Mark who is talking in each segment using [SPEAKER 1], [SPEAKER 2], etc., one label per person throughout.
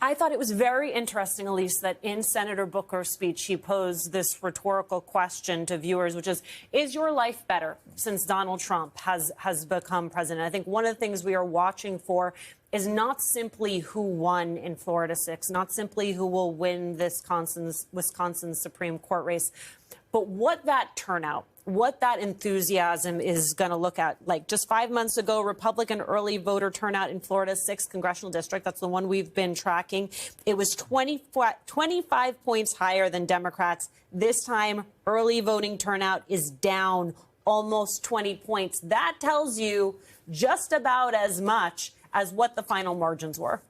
[SPEAKER 1] I thought it was very interesting, Elise, that in Senator Booker's speech, he posed this rhetorical question to viewers, which is your life better since Donald Trump has become president? I think one of the things we are watching for is not simply who won in Florida 6, not simply who will win this Wisconsin Supreme Court race, but what that turnout, what that enthusiasm is going to look at. Like just 5 months ago, Republican early voter turnout in Florida's 6th congressional district, that's the one we've been tracking, it was 25 points higher than Democrats. This time, early voting turnout is down almost 20 points. That tells you just about as much as what the final margins were.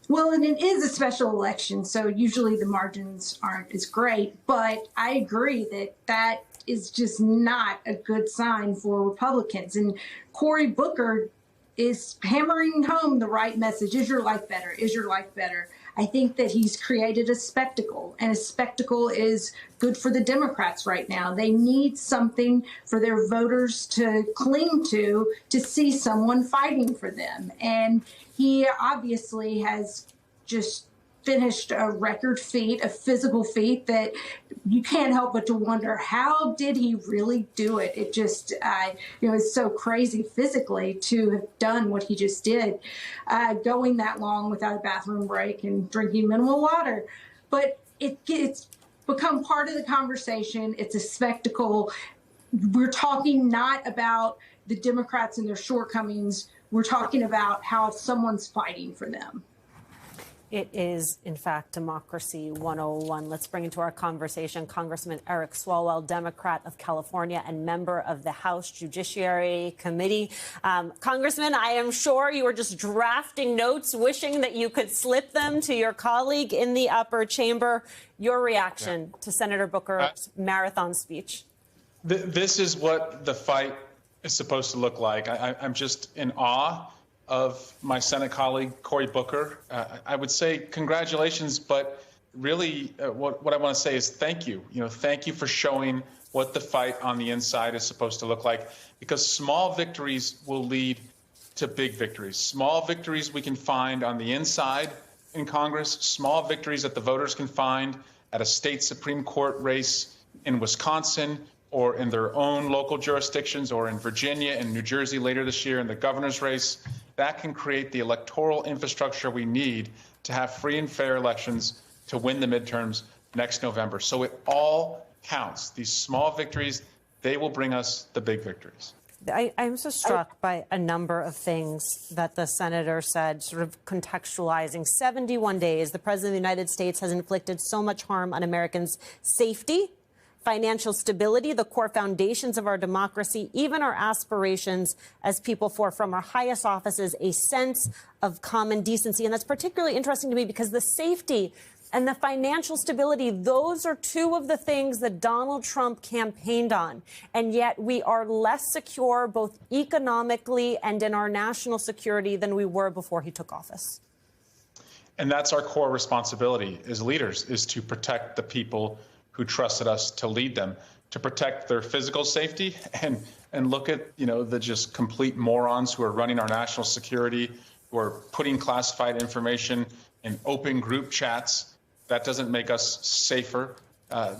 [SPEAKER 2] Well, and it is a special election, so usually the margins aren't as great. But I agree that that is just not a good sign for Republicans. And Cory Booker is hammering home the right message. Is your life better? Is your life better? I think that he's created a spectacle, and a spectacle is good for the Democrats right now. They need something for their voters to cling to see someone fighting for them. And he obviously has just finished a record feat, a physical feat that you can't help but to wonder, how did he really do it? It just, it's so crazy physically to have done what he just did, going that long without a bathroom break and drinking minimal water. But it's become part of the conversation. It's a spectacle. We're talking not about the Democrats and their shortcomings. We're talking about how someone's fighting for them.
[SPEAKER 1] It is, in fact, Democracy 101. Let's bring into our conversation Congressman Eric Swalwell, Democrat of California and member of the House Judiciary Committee. Congressman, I am sure you were just drafting notes, wishing that you could slip them to your colleague in the upper chamber. Your reaction to Senator Booker's marathon speech?
[SPEAKER 3] This is what the fight is supposed to look like. I'm just in awe of my Senate colleague, Cory Booker. I would say congratulations, but really what I want to say is thank you. Thank you for showing what the fight on the inside is supposed to look like, because small victories will lead to big victories. Small victories we can find on the inside in Congress, small victories that the voters can find at a state Supreme Court race in Wisconsin, or in their own local jurisdictions, or in Virginia and New Jersey later this year in the governor's race. That can create the electoral infrastructure we need to have free and fair elections to win the midterms next November. So it all counts. These small victories, they will bring us the big victories.
[SPEAKER 1] I'm so struck by a number of things that the senator said, sort of contextualizing. 71 days, the president of the United States has inflicted so much harm on Americans' safety, financial stability, the core foundations of our democracy, even our aspirations as people from our highest offices, a sense of common decency. And that's particularly interesting to me because the safety and the financial stability, those are two of the things that Donald Trump campaigned on. And yet we are less secure, both economically and in our national security, than we were before he took office.
[SPEAKER 3] And that's our core responsibility as leaders, is to protect the people who trusted us to lead them, to protect their physical safety, and look at the just complete morons who are running our national security, who are putting classified information in open group chats. That doesn't make us safer.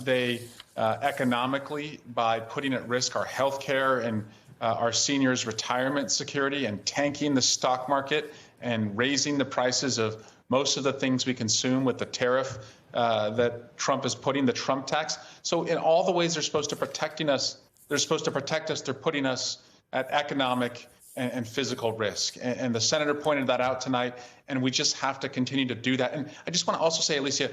[SPEAKER 3] They economically, by putting at risk our health care and our seniors' retirement security, and tanking the stock market and raising the prices of most of the things we consume with the tariff that Trump is putting, the Trump tax. So in all the ways they're supposed to protecting us, they're putting us at economic and physical risk. And the senator pointed that out tonight, and we just have to continue to do that. And I just want to also say, Alicia,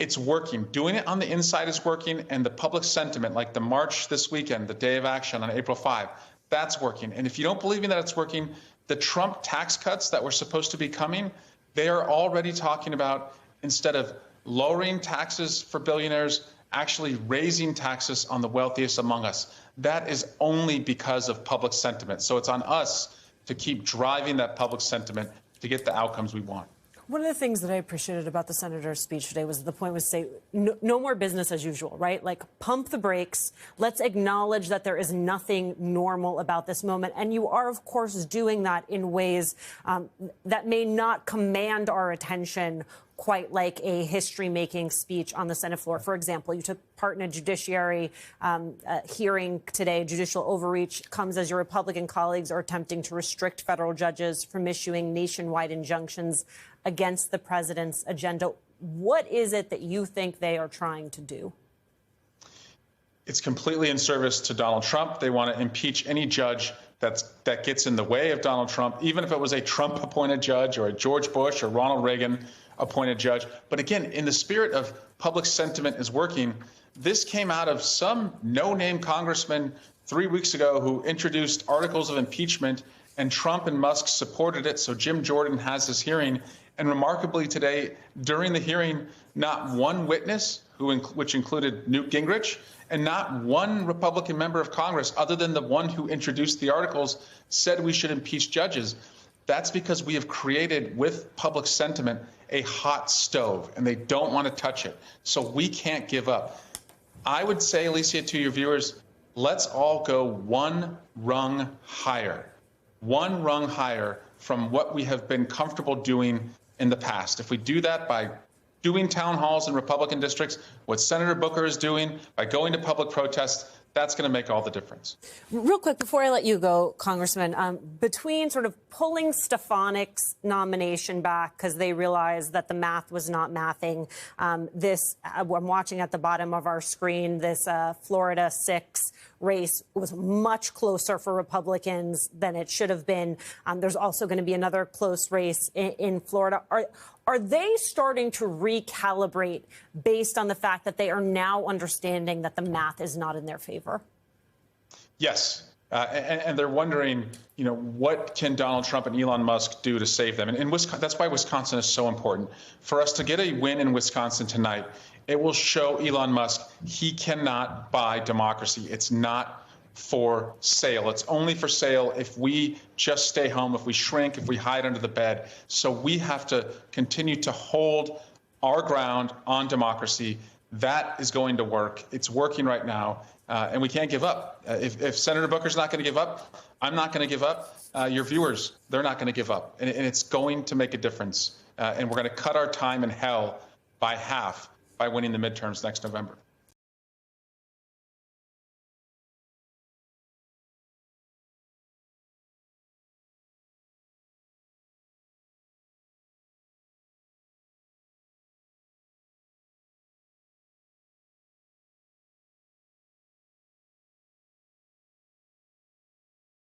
[SPEAKER 3] it's working. Doing it on the inside is working, and the public sentiment, like the march this weekend, the Day of Action on April 5, that's working. And if you don't believe me that it's working, the Trump tax cuts that were supposed to be coming, they are already talking about, instead of lowering taxes for billionaires, actually raising taxes on the wealthiest among us. That is only because of public sentiment. So it's on us to keep driving that public sentiment to get the outcomes we want.
[SPEAKER 1] One of the things that I appreciated about the senator's speech today was the point was say no more business as usual, right? Like pump the brakes. Let's acknowledge that there is nothing normal about this moment. And you are, of course, doing that in ways that may not command our attention quite like a history-making speech on the Senate floor. For example, you took part in a judiciary hearing today. Judicial overreach comes as your Republican colleagues are attempting to restrict federal judges from issuing nationwide injunctions against the president's agenda. What is it that you think they are trying to do?
[SPEAKER 3] It's completely in service to Donald Trump. They want to impeach any judge that gets in the way of Donald Trump, even if it was a Trump-appointed judge or a George Bush or Ronald Reagan appointed judge. But again, in the spirit of public sentiment is working, this came out of some no-name congressman 3 weeks ago who introduced articles of impeachment, and Trump and Musk supported it. So Jim Jordan has this hearing. And remarkably today, during the hearing, not one witness, which included Newt Gingrich, and not one Republican member of Congress, other than the one who introduced the articles, said we should impeach judges. That's because we have created, with public sentiment, a hot stove, and they don't want to touch it. So we can't give up. I would say, Alicia, to your viewers, let's all go one rung higher from what we have been comfortable doing in the past. If we do that by doing town halls in Republican districts, what Senator Booker is doing, by going to public protests, that's going to make all the difference.
[SPEAKER 1] Real quick, before I let you go, Congressman, between sort of pulling Stefanik's nomination back because they realized that the math was not mathing, I'm watching at the bottom of our screen, this Florida 6 race was much closer for Republicans than it should have been. There's also going to be another close race in Florida. Are they starting to recalibrate based on the fact that they are now understanding that the math is not in their favor?
[SPEAKER 3] Yes. And they're wondering, what can Donald Trump and Elon Musk do to save them? And that's why Wisconsin is so important. For us to get a win in Wisconsin tonight, it will show Elon Musk he cannot buy democracy. It's not for sale. It's only for sale if we just stay home, if we shrink, if we hide under the bed. So we have to continue to hold our ground on democracy. That is going to work. It's working right now, and we can't give up. If Senator Booker's not going to give up, I'm not going to give up. Your viewers, they're not going to give up, and it's going to make a difference. And we're going to cut our time in hell by half by winning the midterms next November.